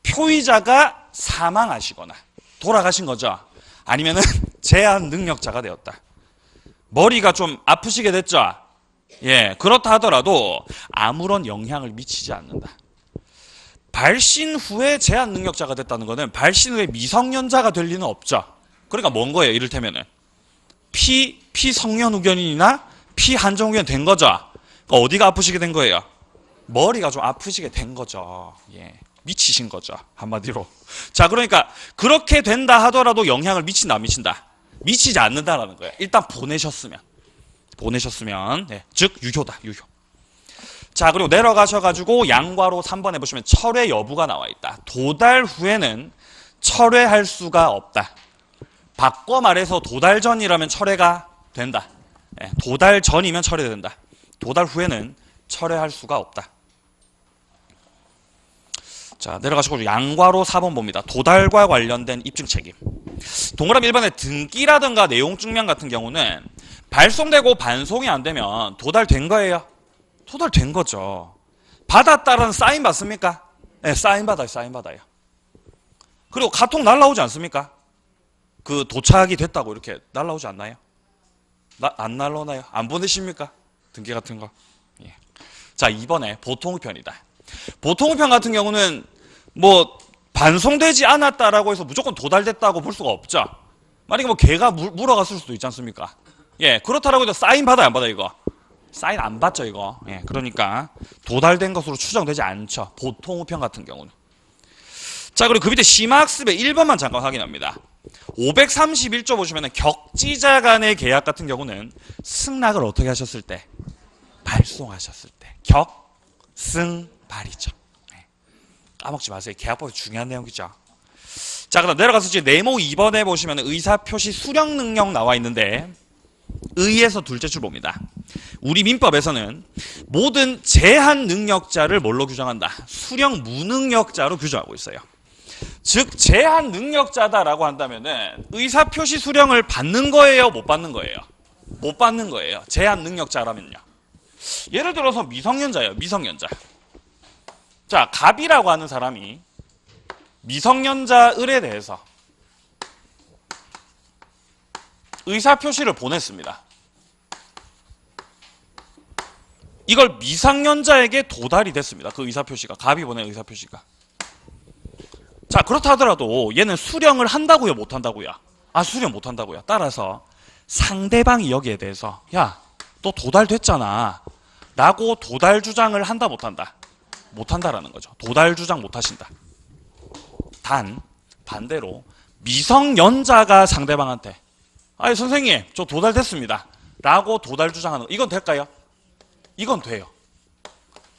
표의자가 사망하시거나 돌아가신 거죠. 아니면은 제한 능력자가 되었다. 머리가 좀 아프시게 됐죠. 예, 그렇다 하더라도 아무런 영향을 미치지 않는다. 발신 후에 제한 능력자가 됐다는 거는 발신 후에 미성년자가 될 리는 없죠. 그러니까 뭔 거예요? 이를테면은 피성년 후견인이나 피한정 후견 된 거죠. 그러니까 어디가 아프시게 된 거예요? 머리가 좀 아프시게 된 거죠. 예, 미치신 거죠. 한마디로. 자, 그러니까 그렇게 된다 하더라도 영향을 미친다 안 미친다? 미치지 않는다라는 거예요. 일단 보내셨으면, 네, 즉 유효다. 유효. 자, 그리고 내려가셔가지고 양과로 3번에 보시면 철회 여부가 나와 있다. 도달 후에는 철회할 수가 없다. 바꿔 말해서 도달 전이라면 철회가 된다. 예, 도달 전이면 철회된다. 도달 후에는 철회할 수가 없다. 자, 내려가시고 양과로 4번 봅니다. 도달과 관련된 입증 책임. 동그라미 1번에 등기라든가 내용 증명 같은 경우는 발송되고 반송이 안 되면 도달된 거예요. 도달된 거죠. 받았다라는 사인 받습니까? 네, 사인 받아요. 사인 받아요. 그리고 카톡 날라오지 않습니까? 그 도착이 됐다고 이렇게 날라오지 않나요? 안 날라오나요? 안 보내십니까? 등기 같은 거. 예. 자, 2번에 보통우편이다. 보통우편 같은 경우는 뭐 반송되지 않았다라고 해서 무조건 도달됐다고 볼 수가 없죠. 만약에 뭐 걔가 물어갔을 수도 있지 않습니까? 예, 그렇다라고 해도 사인 받아요, 안 받아요, 이거? 사인 안 받죠, 이거. 예, 그러니까 도달된 것으로 추정되지 않죠. 보통우편 같은 경우는. 자, 그리고 그 밑에 심화학습의 1번만 잠깐 확인합니다. 531조 보시면 격지자 간의 계약 같은 경우는 승낙을 어떻게 하셨을 때? 발송하셨을 때. 격승발이죠. 네. 까먹지 마세요. 계약법이 중요한 내용이죠. 자, 그다음 내려가서 이제 네모 2번에 보시면 의사표시 수령 능력 나와 있는데 의에서 둘째 줄 봅니다. 우리 민법에서는 모든 제한 능력자를 뭘로 규정한다? 수령 무능력자로 규정하고 있어요. 즉 제한 능력자다라고 한다면은 의사표시 수령을 받는 거예요, 못 받는 거예요? 못 받는 거예요. 제한 능력자라면요. 예를 들어서 미성년자예요. 미성년자. 자, 갑이라고 하는 사람이 미성년자 을에 대해서 의사표시를 보냈습니다. 이걸 미성년자에게 도달이 됐습니다. 그 의사표시가. 갑이 보낸 의사표시가. 자, 그렇다 하더라도 얘는 수령을 한다고요, 못 한다고요? 아, 수령 못 한다고요. 따라서 상대방이 여기에 대해서 야, 너 도달됐잖아 라고 도달 주장을 한다, 못 한다? 못 한다라는 거죠. 도달 주장 못 하신다. 단 반대로 미성년자가 상대방한테 아니 선생님 저 도달됐습니다 라고 도달 주장하는 거, 이건 될까요? 이건 돼요.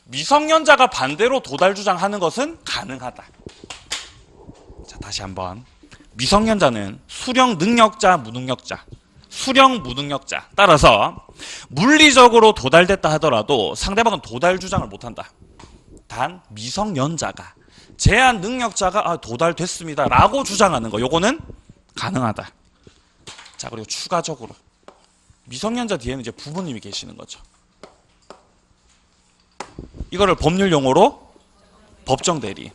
미성년자가 반대로 도달 주장하는 것은 가능하다. 자, 다시 한번. 미성년자는 수령 능력자, 무능력자, 수령 무능력자. 따라서 물리적으로 도달됐다 하더라도 상대방은 도달 주장을 못한다. 단 미성년자가 제한 능력자가 아, 도달됐습니다 라고 주장하는 거, 요거는 가능하다. 자, 그리고 추가적으로 미성년자 뒤에는 이제 부모님이 계시는 거죠. 이거를 법률 용어로 법정 대리인.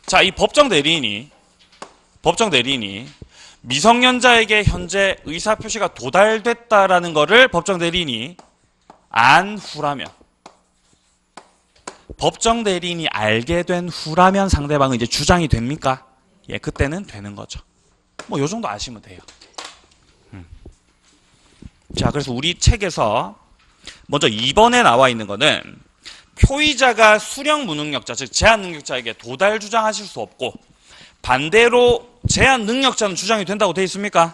자, 이 법정 대리인이 미성년자에게 현재 의사표시가 도달됐다라는 거를 법정 대리인이 안 후라면, 법정 대리인이 알게 된 후라면 상대방은 이제 주장이 됩니까? 예, 그때는 되는 거죠. 뭐 요 정도 아시면 돼요. 자, 그래서 우리 책에서 먼저 2번에 나와 있는 거는 표의자가 수령 무능력자, 즉 제한 능력자에게 도달 주장하실 수 없고 반대로 제한 능력자는 주장이 된다고 되어 있습니까?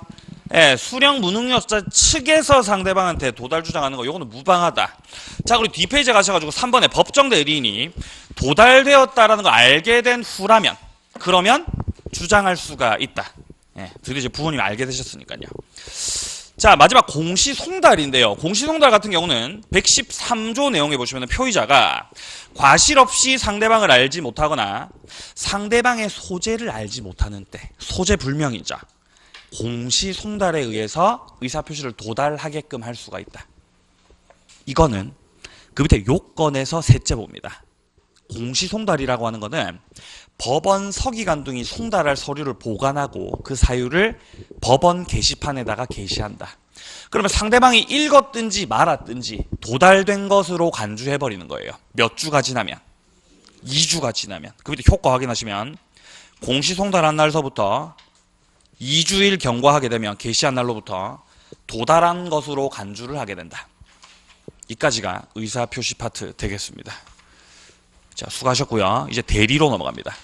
예, 수령 무능력자 측에서 상대방한테 도달 주장하는 거, 요거는 무방하다. 자, 그리고 뒷페이지에 가셔가지고 3번에 법정 대리인이 도달되었다라는 걸 알게 된 후라면, 그러면 주장할 수가 있다. 예, 드디어 이제 부모님이 알게 되셨으니까요. 자, 마지막 공시송달인데요. 공시송달 같은 경우는 113조 내용에 보시면 표의자가 과실 없이 상대방을 알지 못하거나 상대방의 소재를 알지 못하는 때, 소재 불명의자, 공시송달에 의해서 의사표시를 도달하게끔 할 수가 있다. 이거는 그 밑에 요건에서 셋째 봅니다. 공시송달이라고 하는 거는 법원 서기관 등이 송달할 서류를 보관하고 그 사유를 법원 게시판에다가 게시한다. 그러면 상대방이 읽었든지 말았든지 도달된 것으로 간주해버리는 거예요. 몇 주가 지나면, 2주가 지나면. 그 밑에 효과 확인하시면 공시송달한 날서부터 2주일 경과하게 되면 게시한 날로부터 도달한 것으로 간주를 하게 된다. 이까지가 의사표시 파트 되겠습니다. 자, 수고하셨고요. 이제 대리로 넘어갑니다.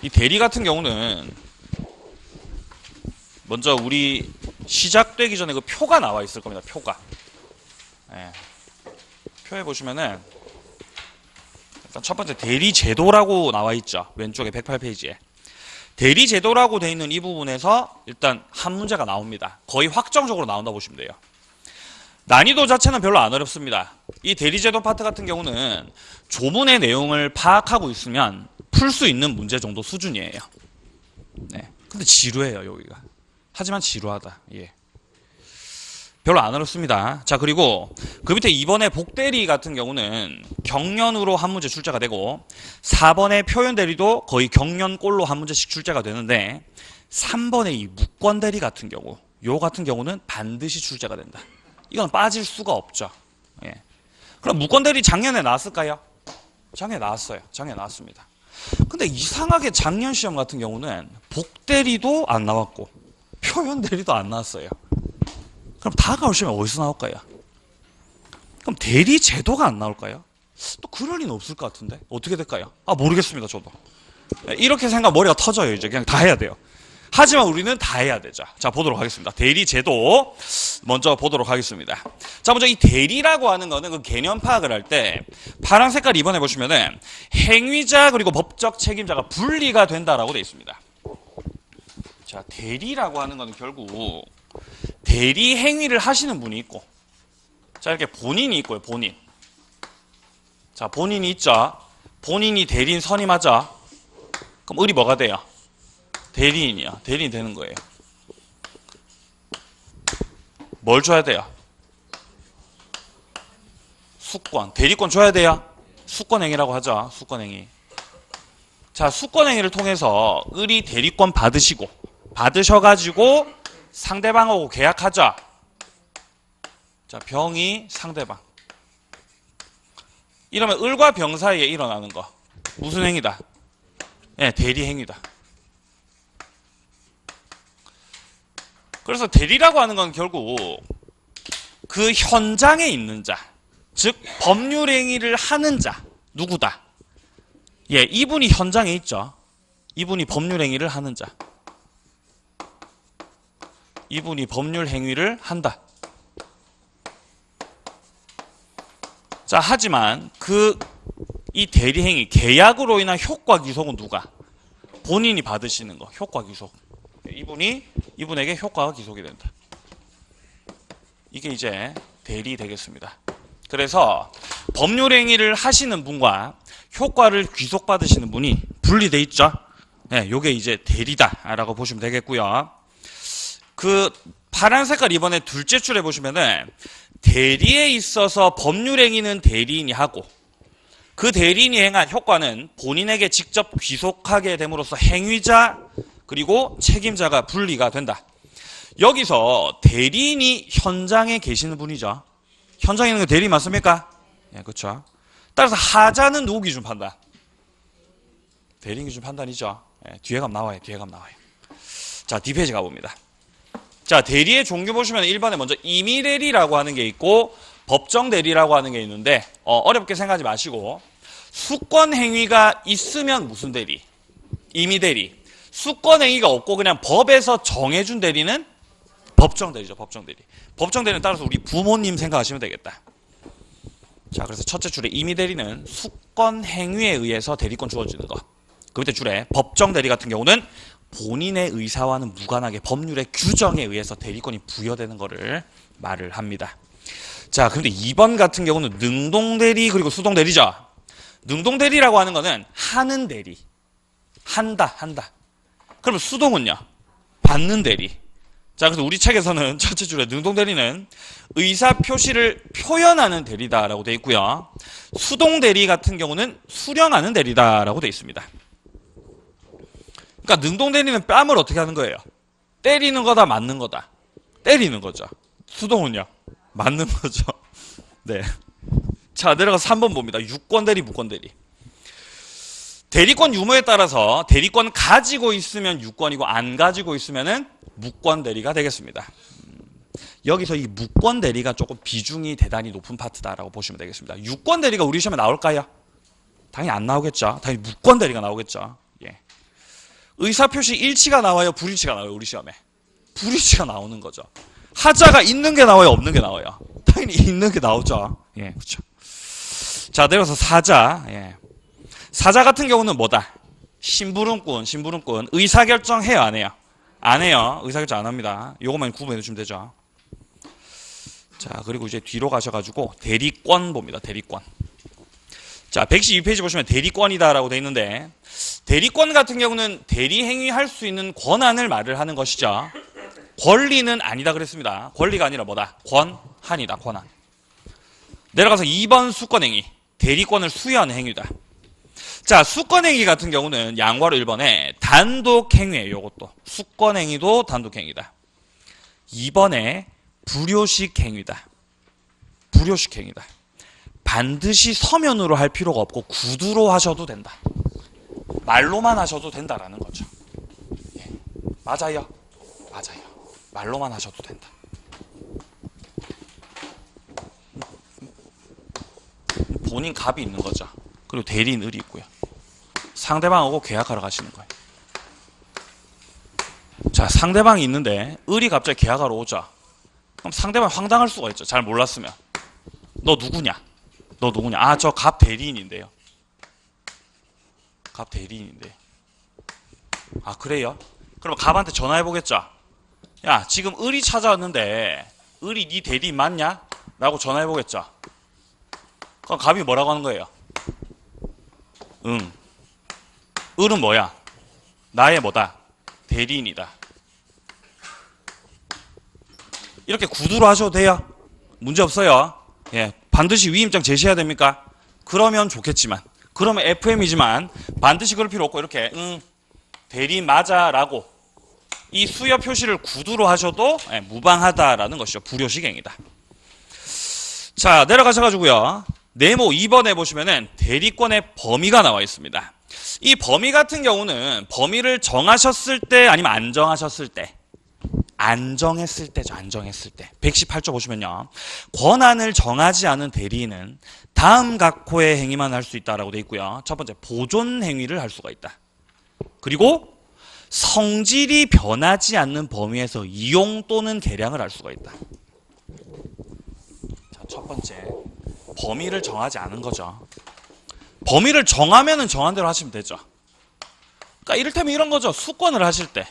이 대리 같은 경우는 먼저 우리 시작되기 전에 그 표가 나와 있을 겁니다. 표가. 네. 표에 보시면은 일단 첫 번째 대리 제도라고 나와 있죠. 왼쪽에 108페이지에. 대리 제도라고 되어 있는 이 부분에서 일단 한 문제가 나옵니다. 거의 확정적으로 나온다 보시면 돼요. 난이도 자체는 별로 안 어렵습니다. 이 대리제도 파트 같은 경우는 조문의 내용을 파악하고 있으면 풀 수 있는 문제 정도 수준이에요. 네. 근데 지루해요, 여기가. 하지만 지루하다. 예. 별로 안 어렵습니다. 자, 그리고 그 밑에 2번의 복대리 같은 경우는 경련으로 한 문제 출제가 되고 4번의 표현대리도 거의 경련꼴로 한 문제씩 출제가 되는데 3번의 이 무권대리 같은 경우, 요 같은 경우는 반드시 출제가 된다. 이건 빠질 수가 없죠. 예. 그럼 무권대리 작년에 나왔을까요? 작년에 나왔어요. 작년에 나왔습니다. 근데 이상하게 작년 시험 같은 경우는 복대리도 안 나왔고 표현대리도 안 나왔어요. 그럼 다가올 시험에 어디서 나올까요? 그럼 대리 제도가 안 나올까요? 또 그럴 리는 없을 것 같은데 어떻게 될까요? 아, 모르겠습니다. 저도 이렇게 생각 머리가 터져요. 이제 그냥 다 해야 돼요. 하지만 우리는 다 해야 되죠. 자, 보도록 하겠습니다. 대리 제도 먼저 보도록 하겠습니다. 자, 먼저 이 대리라고 하는 거는 그 개념 파악을 할 때 파란 색깔 이번에 보시면은 행위자 그리고 법적 책임자가 분리가 된다라고 되어 있습니다. 자, 대리라고 하는 거는 결국 대리 행위를 하시는 분이 있고, 자, 이렇게 본인이 있고요. 본인. 자, 본인이 있죠. 본인이 대리인 선임하죠. 그럼 을이 뭐가 돼요? 대리인이야. 대리인 되는 거예요. 뭘 줘야 돼요? 수권. 대리권 줘야 돼요. 수권행위라고 하죠. 수권행위. 자, 수권행위를 통해서 을이 대리권 받으셔가지고 상대방하고 계약하죠. 자, 병이 상대방. 이러면 을과 병 사이에 일어나는 거. 무슨 행위다? 예, 대리 행위다. 그래서 대리라고 하는 건 결국 그 현장에 있는 자, 즉 법률 행위를 하는 자, 누구다? 예, 이분이 현장에 있죠. 이분이 법률 행위를 하는 자. 이분이 법률 행위를 한다. 자, 하지만 이 대리 행위, 계약으로 인한 효과 귀속은 누가? 본인이 받으시는 거, 효과 귀속. 이분에게 효과가 귀속이 된다. 이게 이제 대리 되겠습니다. 그래서 법률 행위를 하시는 분과 효과를 귀속받으시는 분이 분리돼 있죠. 네, 요게 이제 대리다라고 보시면 되겠고요. 그 파란 색깔 이번에 둘째 줄에 보시면은 대리에 있어서 법률 행위는 대리인이 하고 그 대리인이 행한 효과는 본인에게 직접 귀속하게 됨으로써 행위자 그리고 책임자가 분리가 된다. 여기서 대리인이 현장에 계시는 분이죠. 현장에 있는 거 대리인 맞습니까? 예, 그렇죠. 따라서 하자는 누구 기준 판단? 대리인 기준 판단이죠. 예, 뒤에 가면 나와요. 자, 뒷페이지 가봅니다. 자, 대리의 종류 보시면 1번에 먼저 임의대리라고 하는 게 있고 법정대리라고 하는 게 있는데 어렵게 생각하지 마시고 수권행위가 있으면 무슨 대리? 임의대리. 수권행위가 없고 그냥 법에서 정해준 대리는 법정대리죠. 법정대리. 법정대리는 따라서 우리 부모님 생각하시면 되겠다. 자, 그래서 첫째 줄에 임의대리는 수권행위에 의해서 대리권 주어지는 거. 그 밑에 줄에 법정대리 같은 경우는 본인의 의사와는 무관하게 법률의 규정에 의해서 대리권이 부여되는 거를 말을 합니다. 자, 근데 2번 같은 경우는 능동대리 그리고 수동대리죠. 능동대리라고 하는 거는 하는 대리. 한다. 그러면 수동은요? 받는 대리. 자, 그래서 우리 책에서는 첫째 줄에 능동대리는 의사표시를 표현하는 대리다라고 되어 있고요. 수동대리 같은 경우는 수령하는 대리다라고 되어 있습니다. 그러니까 능동대리는 뺨을 어떻게 하는 거예요? 때리는 거다, 맞는 거다? 때리는 거죠. 수동은요? 맞는 거죠. 네. 자, 내려가서 3번 봅니다. 유권대리, 무권대리. 대리권 유무에 따라서 대리권 가지고 있으면 유권이고 안 가지고 있으면은 무권대리가 되겠습니다. 여기서 이 무권대리가 조금 비중이 대단히 높은 파트다라고 보시면 되겠습니다. 유권대리가 우리 시험에 나올까요? 당연히 안 나오겠죠. 당연히 무권대리가 나오겠죠. 예. 의사표시 일치가 나와요? 불일치가 나와요? 우리 시험에? 불일치가 나오는 거죠. 하자가 있는 게 나와요? 없는 게 나와요? 당연히 있는 게 나오죠. 예, 그렇죠. 자, 내려서 사자. 예. 사자 같은 경우는 뭐다? 심부름꾼. 의사결정 해요, 안 해요? 안 해요. 의사결정 안 합니다. 요것만 구분해 주시면 되죠. 자, 그리고 이제 뒤로 가셔가지고 대리권 봅니다. 대리권. 자, 112페이지 보시면 대리권이다라고 되어 있는데, 대리권 같은 경우는 대리행위 할 수 있는 권한을 말을 하는 것이죠. 권리는 아니다 그랬습니다. 권리가 아니라 뭐다? 권한이다. 권한. 내려가서 2번 수권행위. 대리권을 수여하는 행위다. 자, 수권행위 같은 경우는 양괄호 1번에 단독행위예요. 요것도. 수권행위도 단독행위다. 2번에 불효식 행위다. 불효식 행위다. 반드시 서면으로 할 필요가 없고 구두로 하셔도 된다. 말로만 하셔도 된다라는 거죠. 예. 맞아요. 말로만 하셔도 된다. 본인 갑이 있는 거죠. 그리고 대리인 을이 있고요. 상대방하고 계약하러 가시는 거예요. 자, 상대방이 있는데 을이 갑자기 계약하러 오죠. 그럼 상대방 황당할 수가 있죠. 잘 몰랐으면. 너 누구냐? 아, 저 갑 대리인인데요. 갑 대리인인데. 아, 그래요? 그럼 갑한테 전화해보겠죠. 야, 지금 을이 찾아왔는데 을이 네 대리인 맞냐? 라고 전화해보겠죠. 그럼 갑이 뭐라고 하는 거예요? 응. 을은 뭐야? 나의 뭐다? 대리인이다. 이렇게 구두로 하셔도 돼요. 문제 없어요. 예, 반드시 위임장 제시해야 됩니까? 그러면 좋겠지만, 그러면 FM이지만 반드시 그럴 필요 없고 이렇게 대리인 맞아라고 이 수여 표시를 구두로 하셔도 무방하다라는 것이죠. 불효식 행위다. 자, 내려가셔가지고요. 네모 2번에 보시면은 대리권의 범위가 나와 있습니다. 이 범위 같은 경우는 범위를 정하셨을 때 아니면 안 정하셨을 때, 안정했을 때죠. 안정했을 때. 118조 보시면요. 권한을 정하지 않은 대리인은 다음 각호의 행위만 할 수 있다라고 되어 있고요. 첫 번째, 보존 행위를 할 수가 있다. 그리고 성질이 변하지 않는 범위에서 이용 또는 개량을 할 수가 있다. 자, 첫 번째, 범위를 정하지 않은 거죠. 범위를 정하면은 정한 대로 하시면 되죠. 그러니까 이를테면 이런 거죠. 수권을 하실 때.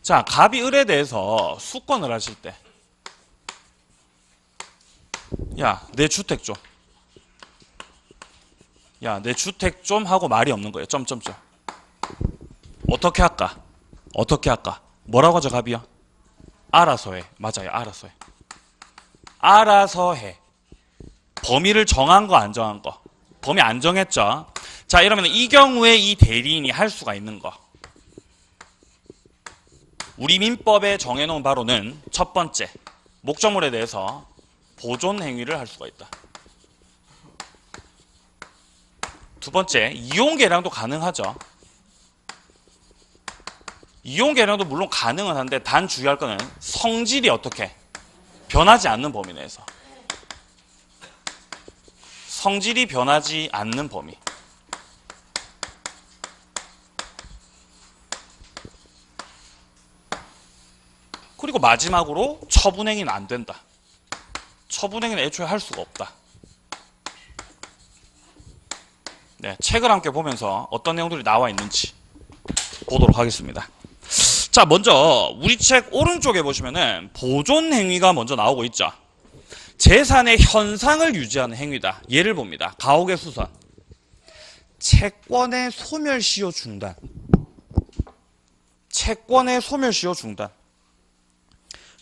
자, 갑이 을에 대해서 수권을 하실 때. 야, 내 주택 좀. 야, 내 주택 좀 하고 말이 없는 거예요. 점점점. 어떻게 할까? 뭐라고 하죠, 갑이요? 알아서 해. 맞아요. 알아서 해. 알아서 해. 범위를 정한 거, 안 정한 거. 범위 안 정했죠. 자, 이러면 이 경우에 이 대리인이 할 수가 있는 거. 우리 민법에 정해놓은 바로는 첫 번째, 목적물에 대해서 보존 행위를 할 수가 있다. 두 번째, 이용 개량도 가능하죠. 이용 개량도 물론 가능은 한데 단 주의할 거는 성질이 어떻게 변하지 않는 범위 내에서. 성질이 변하지 않는 범위. 그리고 마지막으로 처분행위는 안 된다. 처분행위는 애초에 할 수가 없다. 네, 책을 함께 보면서 어떤 내용들이 나와 있는지 보도록 하겠습니다. 자, 먼저 우리 책 오른쪽에 보시면은 보존 행위가 먼저 나오고 있죠. 재산의 현상을 유지하는 행위다. 예를 봅니다. 가옥의 수선. 채권의 소멸시효 중단. 채권의 소멸시효 중단.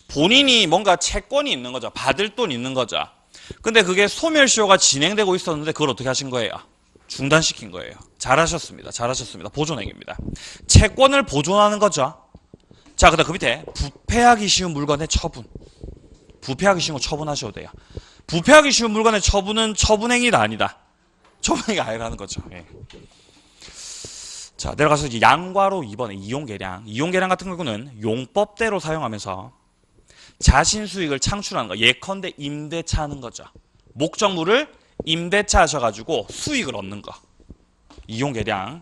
본인이 뭔가 채권이 있는 거죠. 받을 돈 있는 거죠. 근데 그게 소멸시효가 진행되고 있었는데 그걸 어떻게 하신 거예요? 중단시킨 거예요. 잘하셨습니다. 잘하셨습니다. 보존행위입니다. 채권을 보존하는 거죠. 자, 그다음 그 밑에 부패하기 쉬운 물건의 처분. 부패하기 쉬운 거 처분하셔도 돼요. 부패하기 쉬운 물건의 처분은 처분행위가 아니다. 처분행위가 아니라는 거죠. 예. 자, 내려가서 이제 양과로 2번에 이용계량. 이용계량 같은 경우는 용법대로 사용하면서 자신 수익을 창출하는 거. 예컨대 임대차 하는 거죠. 목적물을 임대차 하셔가지고 수익을 얻는 거. 이용계량.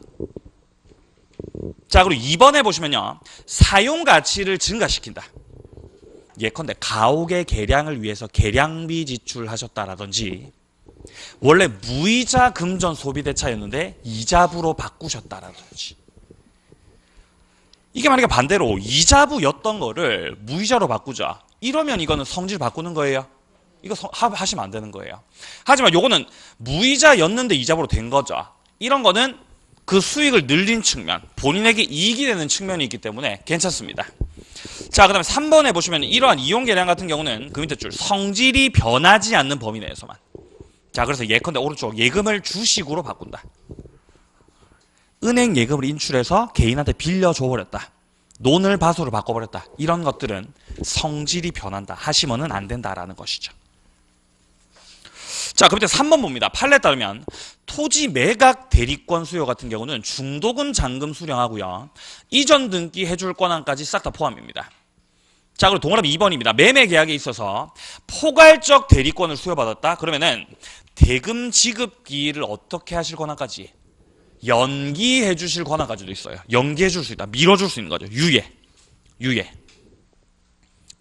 자, 그리고 2번에 보시면요. 사용가치를 증가시킨다. 예컨대 가옥의 계량을 위해서 계량비 지출하셨다라든지 원래 무이자 금전 소비대차였는데 이자부로 바꾸셨다라든지 이게 만약에 반대로 이자부였던 거를 무이자로 바꾸자. 이러면 이거는 성질 바꾸는 거예요. 이거 하시면 안 되는 거예요. 하지만 요거는 무이자였는데 이자부로 된 거죠. 이런 거는 그 수익을 늘린 측면, 본인에게 이익이 되는 측면이 있기 때문에 괜찮습니다. 자, 그 다음에 3번에 보시면 이러한 이용계량 같은 경우는 그 밑에 줄 성질이 변하지 않는 범위 내에서만. 자, 그래서 예컨대 오른쪽 예금을 주식으로 바꾼다. 은행 예금을 인출해서 개인한테 빌려줘버렸다. 논을 밭으로 바꿔버렸다. 이런 것들은 성질이 변한다. 하시면은 안 된다라는 것이죠. 자, 그 밑에 3번 봅니다. 판례에 따르면 토지 매각 대리권 수요 같은 경우는 중도금 잔금 수령하고요. 이전 등기 해줄 권한까지 싹 다 포함입니다. 자, 그리고 동그라미 2번입니다. 매매 계약에 있어서 포괄적 대리권을 수여받았다. 그러면은 대금 지급 기일을 어떻게 하실 권한까지? 연기해 주실 권한까지도 있어요. 연기해 줄 수 있다. 밀어줄 수 있는 거죠. 유예.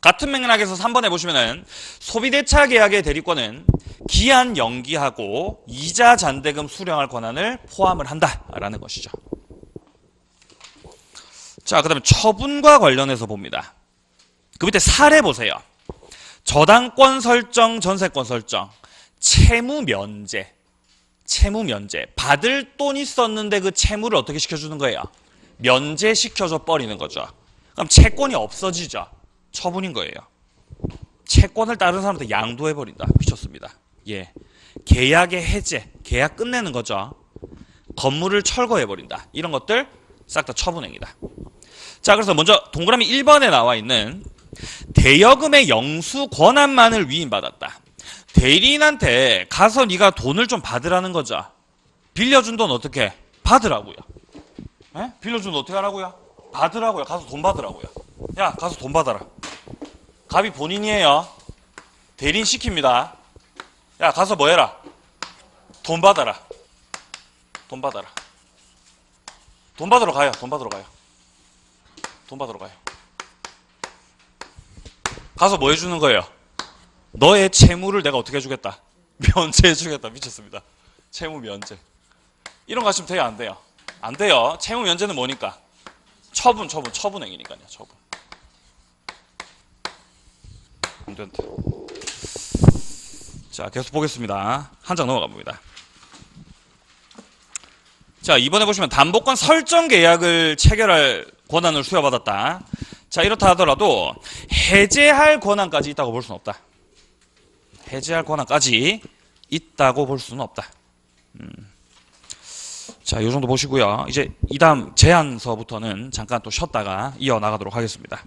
같은 맥락에서 3번에 보시면은 소비대차 계약의 대리권은 기한 연기하고 이자 잔대금 수령할 권한을 포함을 한다라는 것이죠. 자, 그 다음에 처분과 관련해서 봅니다. 그 밑에 사례 보세요. 저당권 설정, 전세권 설정, 채무 면제. 받을 돈 있었는데 그 채무를 어떻게 시켜주는 거예요? 면제시켜줘 버리는 거죠. 그럼 채권이 없어지죠. 처분인 거예요. 채권을 다른 사람한테 양도해버린다. 미쳤습니다. 예. 계약의 해제, 계약 끝내는 거죠. 건물을 철거해버린다. 이런 것들 싹 다 처분행위다. 자, 그래서 먼저 동그라미 1번에 나와 있는 대여금의 영수 권한만을 위임받았다. 대리인한테 가서 네가 돈을 좀 받으라는 거죠. 빌려준 돈 어떻게? 받으라고요. 에? 빌려준 돈 어떻게 하라고요? 받으라고요. 가서 돈 받으라고요. 야, 가서 돈 받아라. 갑이 본인이에요. 대리인 시킵니다. 야, 가서 뭐 해라? 돈 받아라. 돈 받아라. 돈 받으러 가요. 돈 받으러 가요. 돈 받으러 가요. 가서 뭐 해주는 거예요? 너의 채무를 내가 어떻게 해주겠다? 면제해주겠다. 미쳤습니다. 채무 면제. 이런 거 하시면 돼요? 안 돼요? 안 돼요. 채무 면제는 뭐니까? 처분행위니까요. 처분. 안 된다. 자, 계속 보겠습니다. 한 장 넘어가 봅니다. 자, 이번에 보시면 담보권 설정 계약을 체결할 권한을 수여받았다. 자, 이렇다 하더라도 해제할 권한까지 있다고 볼 수는 없다. 해제할 권한까지 있다고 볼 수는 없다. 자, 요 정도 보시고요. 이제 이 다음 제안서부터는 잠깐 또 쉬었다가 이어나가도록 하겠습니다.